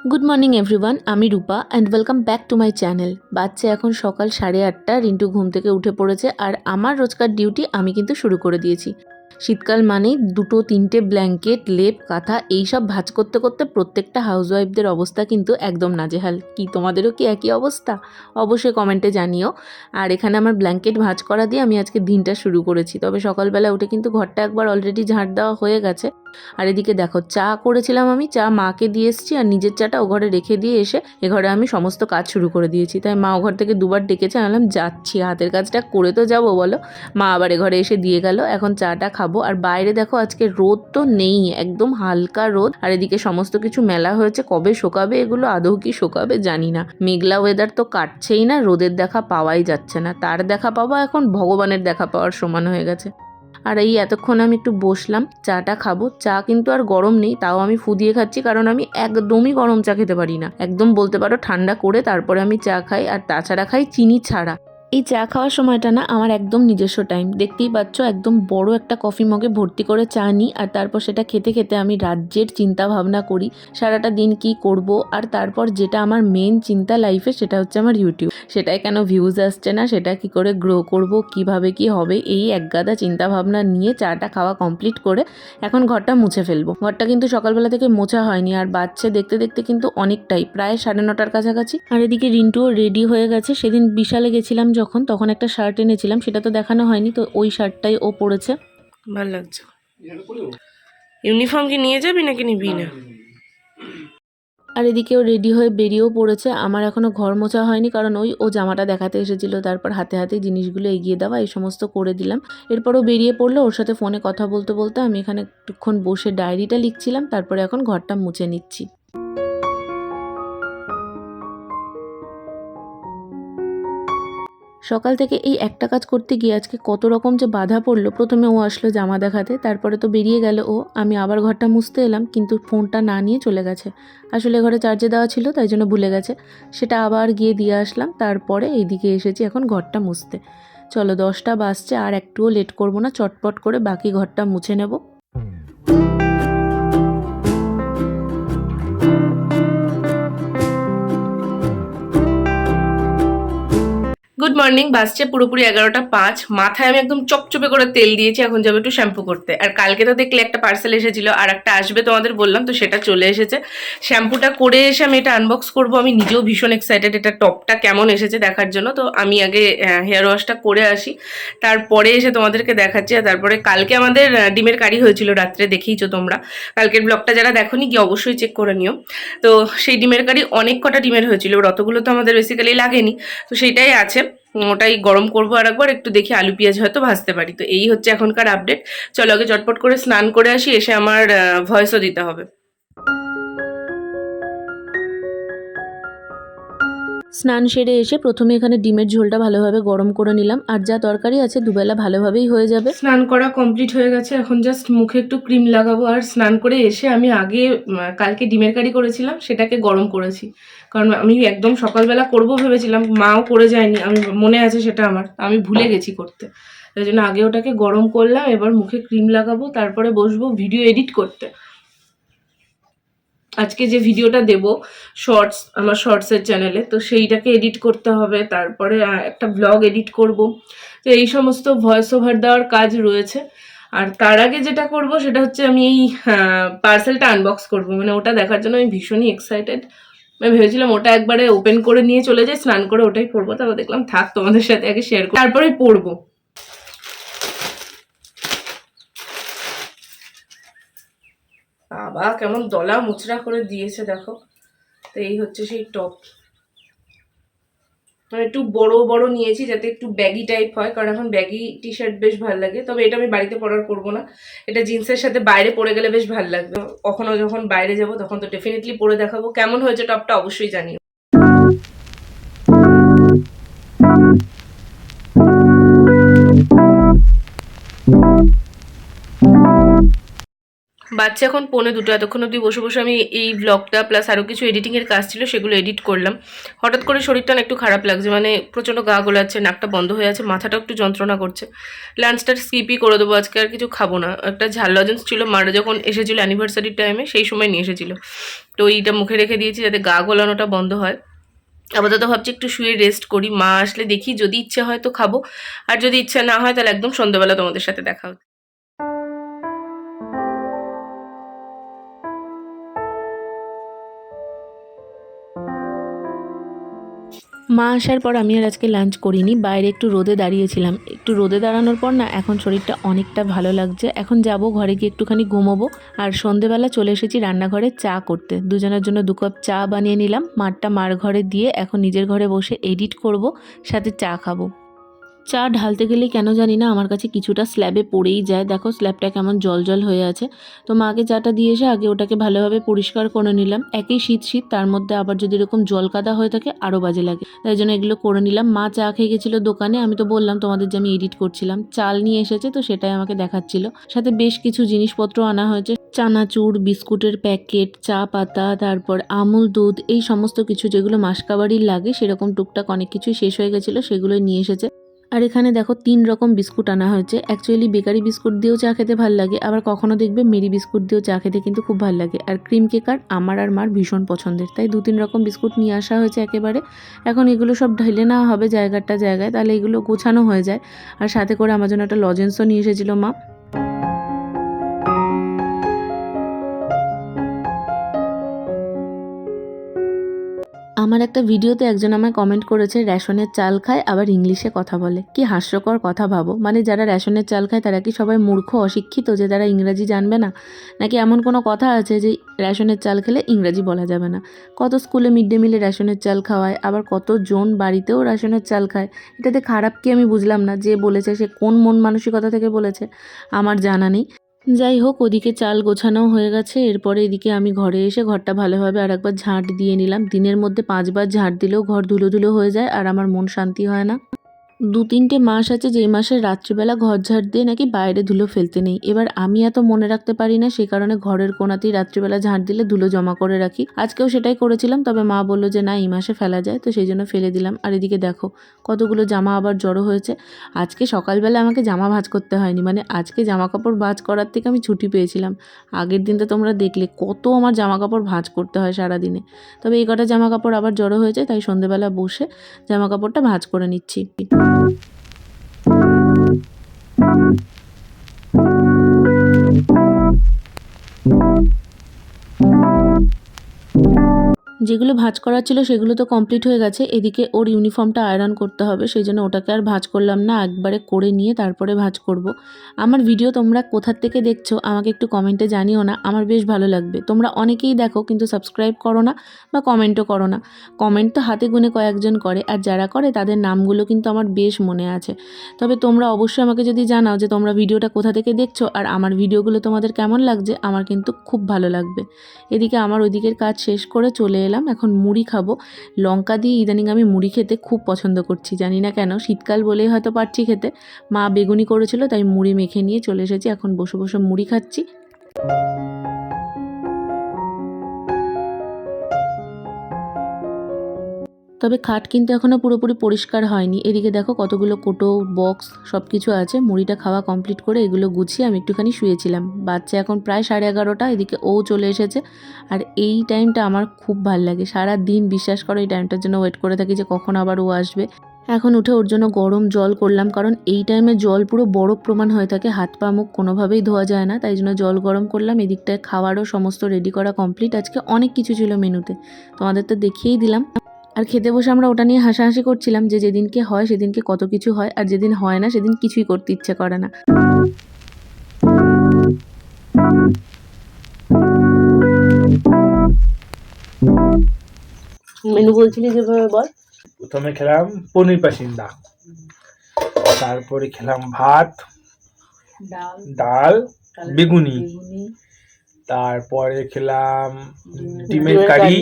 Good morning everyone, আমি Rupa and welcome back to my channel. বাচ্চা এখন সকাল 8:30, রিন্টু ঘুম থেকে উঠে পড়েছে আর আমার রোজকার ডিউটি আমি কিন্তু শুরু করে দিয়েছি। শীতকাল মানেই 2-3টে ব্ল্যাঙ্কেট, লেপ, কাঁথা এইসব ভাঁজ করতে করতে প্রত্যেকটা হাউসওয়াইফদের অবস্থা কিন্তু একদম নাজেহাল। কি তোমাদেরও কি একই অবস্থা? অবশ্যই কমেন্টে জানিও। আর এখানে আমার ব্ল্যাঙ্কেট ভাঁজ করা দিয়ে আমি আজকে দিনটা শুরু করেছি। তবে সকালবেলা উঠে কিন্তু ঘরটা একবার অলরেডি ঝাঁট দেওয়া হয়ে গেছে। আর এদিকে দেখো, চা করেছিলাম, আমি চা মাকে দিয়ে এসেছি আর নিজের চাটা ও ঘরে রেখে দিয়ে এসে এ ঘরে আমি সমস্ত কাজ শুরু করে দিয়েছি। তাই মা ও ঘর থেকে দুবার ডেকেছে, আনলাম যাচ্ছি, হাতের কাজটা করে তো যাবো বলো। মা আবার এ ঘরে এসে দিয়ে গেল। এখন চাটা খাবো। আর বাইরে দেখো আজকে রোদ তো নেই, একদম হালকা রোদ। আর এদিকে সমস্ত কিছু মেলা হয়েছে, কবে শোকাবে এগুলো, আদৌ কি শোকাবে জানি না। মেঘলা ওয়েদার তো কাটছেই না, রোদের দেখা পাওয়াই যাচ্ছে না। তার দেখা পাওয়া এখন ভগবানের দেখা পাওয়ার সমান হয়ে গেছে। আর এই এতক্ষণ আমি একটু বসলাম, চাটা খাবো। চা কিন্তু আর গরম নেই, তাও আমি ফু দিয়ে খাচ্ছি, কারণ আমি একদমই গরম চা খেতে পারি না। একদম বলতে পারো ঠান্ডা করে তারপরে আমি চা খাই, আর তাছাড়া খাই চিনি ছাড়া। এই চা খাওয়ার সময়টা না আমার একদম নিজস্ব টাইম। দেখতেই পাচ্ছ, একদম বড় একটা কফি মগে ভর্তি করে চা নিই, আর তারপর সেটা খেতে খেতে আমি রাজ্যের চিন্তা ভাবনা করি, সারাটা দিন কি করব। আর তারপর যেটা আমার মেন চিন্তা লাইফে, সেটা হচ্ছে আমার ইউটিউব। সেটাই কেন ভিউজ আসছে না, সেটা কি করে গ্রো করব, কিভাবে কি হবে, এই একগাদা চিন্তা ভাবনা নিয়ে চাটা খাওয়া কমপ্লিট করে এখন ঘরটা মুছে ফেলবো। ঘরটা কিন্তু সকালবেলা থেকে মোছা হয়নি, আর বাচ্চা দেখতে দেখতে কিন্তু অনেকটাই, প্রায় 9:30টার কাছাকাছি। আর এদিকে রিন্টুও রেডি হয়ে গেছে। সেদিন বিশালে গেছিলাম যখন, তখন একটা শার্ট এনেছিলাম, সেটা তো দেখানো হয়নি, তো ওই শার্টটাই ও পরেছে। ভালো লাগছে। ইউনিফর্ম কি নিয়ে যাবি নাকি নিবি না? আর এদিকেও রেডি হয়ে বেরিয়েও পড়েছে। আমার এখনও ঘর মোছা হয়নি, কারণ ও জামাটা দেখাতে এসেছিলো, তারপর হাতে হাতে জিনিসগুলো এগিয়ে দেওয়া, এই সমস্ত করে দিলাম। এরপরও বেরিয়ে পড়লো। ওর সাথে ফোনে কথা বলতে বলতে আমি এখানে একটুক্ষণ বসে ডায়েরিটা লিখছিলাম, তারপরে এখন ঘরটা মুছে নিচ্ছি। সকাল থেকে এই একটা কাজ করতে গিয়ে আজকে কত রকম যে বাধা পড়লো। প্রথমে ও আসলো জামা দেখাতে, তারপরে তো বেরিয়ে গেল ও। আমি আবার ঘরটা মুছতে এলাম, কিন্তু ফোনটা না নিয়ে চলে গেছে। আসলে ঘরে চার্জে দেওয়া ছিল, তাই জন্য ভুলে গেছে। সেটা আবার গিয়ে দিয়ে আসলাম, তারপরে এইদিকে এসেছি এখন ঘরটা মুছতে। চলো, 10টা বাজছে, আর একটুও লেট করবো না, চটপট করে বাকি ঘরটা মুছে নেব। Good morning. বাসছে পুরোপুরি 11টা 5। মাথায় আমি একদম চপচপে করে তেল দিয়েছি, এখন যাবো একটু শ্যাম্পু করতে। আর কালকে তো দেখলে একটা পার্সেল এসেছিল, আর একটা আসবে তোমাদের বললাম, তো সেটা চলে এসেছে। শ্যাম্পুটা করে এসে আমি এটা আনবক্স করবো। আমি নিজেও ভীষণ এক্সাইটেড এটা টপটা কেমন এসেছে দেখার জন্য। তো আমি আগে হেয়ার ওয়াশটা করে আসি, তারপরে এসে তোমাদেরকে দেখাচ্ছি। আর তারপরে কালকে আমাদের ডিমের কারি হয়েছিল রাত্রে, দেখেইছো তোমরা। কালকের ব্লগটা যারা দেখোনি গিয়ে অবশ্যই চেক করে নিও। তো সেই ডিমের কারি অনেক কটা ডিমের হয়েছিল, অতগুলো তো আমাদের বেসিক্যালি লাগেনি, তো সেইটাই আছে। ওটাই গরম করবো আর একবার, একটু দেখি আলু পেঁয়াজ হয়তো ভাজতে পারি। তো এই হচ্ছে এখনকার আপডেট। চলো আগে চটপট করে স্নান করে আসি, এসে আমার ভয়েসও দিতে হবে। স্নান সেরে এসে প্রথমে এখানে ডিমের ঝোলটা ভালোভাবে গরম করে নিলাম, আর যা তরকারি আছে দুবেলা ভালোভাবেই হয়ে যাবে। স্নান করা কমপ্লিট হয়ে গেছে, এখন জাস্ট মুখে একটু ক্রিম লাগাবো। আর স্নান করে এসে আমি আগে কালকে ডিমের কারি করেছিলাম, সেটাকে গরম করেছি, কারণ আমি একদম সকালবেলা করবো ভেবেছিলাম, মাও করে যায়নি, আমি মনে আছে সেটা আমার, আমি ভুলে গেছি করতে। তাই জন্য আগে ওটাকে গরম করলাম, এবার মুখে ক্রিম লাগাবো, তারপরে বসবো ভিডিও এডিট করতে। আজকে যে ভিডিওটা দেব শর্টস, আমার শর্টসের চ্যানেলে, তো সেইটাকে এডিট করতে হবে, তারপরে একটা ব্লগ এডিট করব। তো এই সমস্ত ভয়েস ওভার দেওয়ার কাজ রয়েছে। আর তার আগে যেটা করব সেটা হচ্ছে আমি এই পার্সেলটা আনবক্স করব, মানে ওটা দেখার জন্য আমি ভীষণই এক্সাইটেড। আমি ভেবেছিলাম ওটা একবারে ওপেন করে নিয়ে চলে যাই, স্নান করে ওটাই পরবো, তারপর দেখলাম থাক, তোমাদের সাথে আগে শেয়ার করব, তারপরে পরবো। বাবা কেমন দলা মুচড়া করে দিয়েছে দেখো। তো এই হচ্ছে সেই টপ, মানে একটু বড় বড় নিয়েছি যাতে একটু ব্যাগি টাইপ হয়, কারণ এখন ব্যাগি টি শার্ট বেশ ভালো লাগে। তবে এটা আমি বাড়িতে পরার করবো না, এটা জিন্সের সাথে বাইরে পরে গেলে বেশ ভালো লাগবে। কখনো যখন বাইরে যাব তখন তো ডেফিনেটলি পরে দেখাবো। কেমন হয়েছে টপটা অবশ্যই জানিও। বাচ্চা এখন 1:45, এতক্ষণ অবধি বসে বসে আমি এই ব্লগটা প্লাস আরও কিছু এডিটিংয়ের কাজ ছিল সেগুলো এডিট করলাম। হঠাৎ করে শরীরটা না একটু খারাপ লাগছে, মানে প্রচণ্ড গা গোলাচ্ছে, নাকটা বন্ধ হয়ে আছে, মাথাটাও একটু যন্ত্রণা করছে। লাঞ্চটা স্কিপই করে দেবো, আজকে আর কিছু খাবো না। একটা ঝাল লজেন্স ছিল, মারা যখন এসেছিলো অ্যানিভার্সারির টাইমে সেই সময় নিয়ে এসেছিলো, তো এইটা মুখে রেখে দিয়েছি যাতে গা গোলানোটা বন্ধ হয়। আপাতত ভাবছি একটু শুয়ে রেস্ট করি, মা আসলে দেখি যদি ইচ্ছে হয় তো খাবো, আর যদি ইচ্ছা না হয় তাহলে একদম সন্ধ্যাবেলা তোমাদের সাথে দেখা হচ্ছে। মা আসার পর আমি আর আজকে লাঞ্চ করিনি, বাইরে একটু রোদে দাঁড়িয়েছিলাম। একটু রোদে দাঁড়ানোর পর না এখন শরীরটা অনেকটা ভালো লাগছে। এখন যাব ঘরে গিয়ে একটুখানি ঘুমোবো। আর সন্ধেবেলা চলে এসেছি রান্নাঘরে চা করতে। দুজনের জন্য 2 কাপ চা বানিয়ে নিলাম। মারটা মার ঘরে দিয়ে এখন নিজের ঘরে বসে এডিট করব, সাথে চা খাবো। চা ঢালতে গেলে কেন জানি না আমার কাছে কিছুটা স্ল্যাবে পড়েই যায়। দেখো স্ল্যাবটা কেমন জল জল হয়ে আছে। তো মাকে চাটা দিয়ে এসে আগে ওটাকে ভালোভাবে পরিষ্কার করে নিলাম। একই শীত শীত, তার মধ্যে আবার যদি এরকম জল কাদা হয়ে থাকে আরও বাজে লাগে, তাই জন্য এগুলো করে নিলাম। মা চা খেয়ে গেছিলো দোকানে, আমি তো বললাম তোমাদের যে আমি এডিট করছিলাম। চাল নিয়ে এসেছে, তো সেটাই আমাকে দেখাচ্ছিল। সাথে বেশ কিছু জিনিসপত্র আনা হয়েছে, চানাচুর, বিস্কুটের প্যাকেট, চা পাতা, তারপর আমুল দুধ, এই সমস্ত কিছু যেগুলো মাসকাবাড়ির লাগে সেরকম টুকটাক অনেক কিছুই শেষ হয়ে গেছিলো, সেগুলোই নিয়ে এসেছে। আর এখানে দেখো 3 রকম বিস্কুট আনা হয়েছে। অ্যাকচুয়ালি বেকারি বিস্কুট দিয়েও চা খেতে ভাল লাগে, আবার কখনো দেখবে মেরি বিস্কুট দিয়েও চা খেতে কিন্তু খুব ভাল লাগে। আর ক্রিম কেকার আমার আর মার ভীষণ পছন্দের, তাই 2-3 রকম বিস্কুট নিয়ে আসা হয়েছে একেবারে। এখন এগুলো সব ঢেলে নেওয়া হবে জায়গায়, তাহলে এগুলো গোছানো হয়ে যায়। আর সাথে করে আমার জন্য একটা লজেন্সও নিয়ে এসেছিলো মা। আমার একটা ভিডিওতে একজন আমায় কমেন্ট করেছে রেশনের চাল খায় আবার ইংলিশে কথা বলে। কি হাস্যকর কথা ভাবো, মানে যারা রেশনের চাল খায় তারা কি সবাই মূর্খ অশিক্ষিত যে তারা ইংরাজি জানবে না? নাকি এমন কোনো কথা আছে যে রেশনের চাল খেলে ইংরাজি বলা যাবে না? কত স্কুলে মিড ডে মিলে রেশনের চাল খাওয়ায়, আবার কতজন বাড়িতেও রেশনের চাল খায়। এটাতে খারাপ কি আমি বুঝলাম না। যে বলেছে সে কোন মন মানসিকতা থেকে বলেছে আমার জানা নেই। যাই হোক, ওদিকে চাল গোছানো হয়ে গেছে। এরপরে এদিকে আমি ঘরে এসে ঘরটা ভালোভাবে আরেকবার ঝাঁট দিয়ে নিলাম। দিনের মধ্যে 5 বার ঝাঁট দিলেও ঘর ধুলো ধুলো হয়ে যায় আর আমার মন শান্তি হয় না। 2-3টে মাস আছে যেই মাসে রাত্রিবেলা ঘর ঝাড় দিয়ে নাকি বাইরে ধুলো ফেলতে নেই। এবার আমি এত মনে রাখতে পারি না, সে কারণে ঘরের কোণাতেই রাত্রিবেলা ঝাঁট দিলে ধুলো জমা করে রাখি। আজকেও সেটাই করেছিলাম, তবে মা বলল যে না এই মাসে ফেলা যায়, তো সেই জন্য ফেলে দিলাম। আর এদিকে দেখো কতগুলো জামা আবার জড়ো হয়েছে। আজকে সকালবেলা আমাকে জামা ভাঁজ করতে হয়নি, মানে আজকে জামা কাপড় ভাঁজ করার থেকে আমি ছুটি পেয়েছিলাম। আগের দিন তো তোমরা দেখলে কত আমার জামা কাপড় ভাঁজ করতে হয় সারাদিনে। তবে এই কটা জামা কাপড় আবার জড়ো হয়েছে, তাই সন্ধেবেলা বসে জামা কাপড়টা ভাঁজ করে নিচ্ছি। যেগুলো ভাঁজ করার ছিল সেগুলো তো কমপ্লিট হয়ে গেছে। এদিকে ওর ইউনিফর্মটা আয়রন করতে হবে, সেই জন্য ওটাকে আর ভাঁজ করলাম না, একবারে করে নিয়ে তারপরে ভাঁজ করব। আমার ভিডিও তোমরা কোথার থেকে দেখছো আমাকে একটু কমেন্টে জানিও না, আমার বেশ ভালো লাগবে। তোমরা অনেকেই দেখো কিন্তু সাবস্ক্রাইব করো না বা কমেন্টও করো না। কমেন্ট তো হাতে গুনে কয়েকজন করে, আর যারা করে তাদের নামগুলো কিন্তু আমার বেশ মনে আছে। তবে তোমরা অবশ্যই আমাকে যদি জানাও যে তোমরা ভিডিওটা কোথা থেকে দেখছো আর আমার ভিডিওগুলো তোমাদের কেমন লাগছে, আমার কিন্তু খুব ভালো লাগবে। এদিকে আমার ওইদিকের কাজ শেষ করে চলে এলাম, এখন মুড়ি খাবো। লঙ্কা দিয়ে ইদানিং আমি মুড়ি খেতে খুব পছন্দ করছি, জানি না কেন, শীতকাল বলেই হয়তো পারছি খেতে। মা বেগুনি করেছিল তাই মুড়ি মেখে নিয়ে চলে এসেছি, এখন বসে বসে মুড়ি খাচ্ছি। তবে খাট কিন্তু এখনও পুরোপুরি পরিষ্কার হয়নি। এদিকে দেখো কতগুলো কোটো বক্স সব কিছু আছে। মুড়িটা খাওয়া কমপ্লিট করে এগুলো গুছিয়ে আমি একটুখানি শুয়েছিলাম। বাচ্চা এখন প্রায় 11:30, এদিকে ও চলে এসেছে। আর এই টাইমটা আমার খুব ভাল লাগে, সারা দিন বিশ্বাস করো এই টাইমটার জন্য ওয়েট করে থাকি যে কখন আবার ও আসবে। এখন উঠে ওর জন্য গরম জল করলাম, কারণ এই টাইমে জল পুরো বরফ প্রমাণ হয়ে থাকে, হাত পা মুখ কোনোভাবেই ধোয়া যায় না, তাই জন্য জল গরম করলাম। এদিকটায় খাওয়ারও সমস্ত রেডি করা কমপ্লিট। আজকে অনেক কিছু ছিল মেনুতে, তোমাদের তো দেখিয়েই দিলাম। আর খেতে বসে আমরা ওটা নিয়ে হাসাহাসি করছিলাম যে যেদিনকে হয় সেদিনকে কত কিছু হয়, আর যেদিন হয় না সেদিন কিছুই করতে ইচ্ছে করে না। মেনু বলছিলি যেভাবে বল। প্রথমে খেলাম পনির পাসিন্দা, তারপরে খেলাম ভাত, ডাল, বেগুনি, তারপরে খেলাম ডিমের কারি,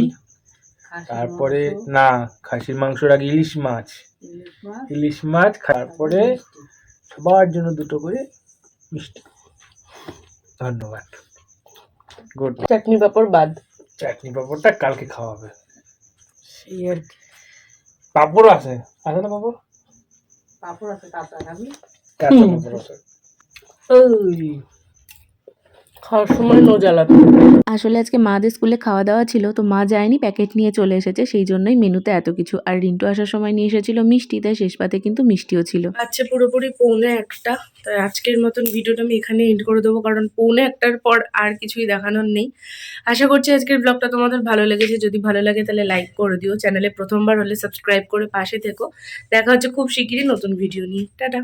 তারপরে না খাসির মাংসর আগে ইলিশ মাছ, তারপরে সবার জন্য 2টো করে মিষ্টি। ধন্যবাদ। গুড। চাটনি পাঁপড় বাদ। চাটনি পাঁপড়টা কালকে খাওয়াবে। সেই আর কি। পাঁপড় আছে আছে না পাঁপড়? পাঁপড় আছে, কাঁচা খাবি? কাঁচা পাঁপড় আছে। ওই খাওয়ার সময় নো জ্বালাতো। আসলে আজকে মাদের স্কুলে খাওয়া দাওয়া ছিল, তো মা যায়নি, প্যাকেট নিয়ে চলে এসেছে, সেই জন্যই মেনুতে এত কিছু। আর রিন্টু আসার সময় নিয়ে এসেছিল মিষ্টি, তাই শেষ পাতে কিন্তু মিষ্টিও ছিল। আচ্ছা, পুরোপুরি 1:45। তাই আজকের মতন ভিডিওটা আমি এখানে এন্ড করে দেবো, কারণ 1:45 পর আর কিছুই দেখানোর নেই। আশা করছি আজকের ব্লগটা তোমাদের ভালো লেগেছে। যদি ভালো লাগে তাহলে লাইক করে দিও, চ্যানেলে প্রথমবার হলে সাবস্ক্রাইব করে পাশে থেকো। দেখা হচ্ছে খুব শিগগিরই নতুন ভিডিও নিয়ে। টাটা।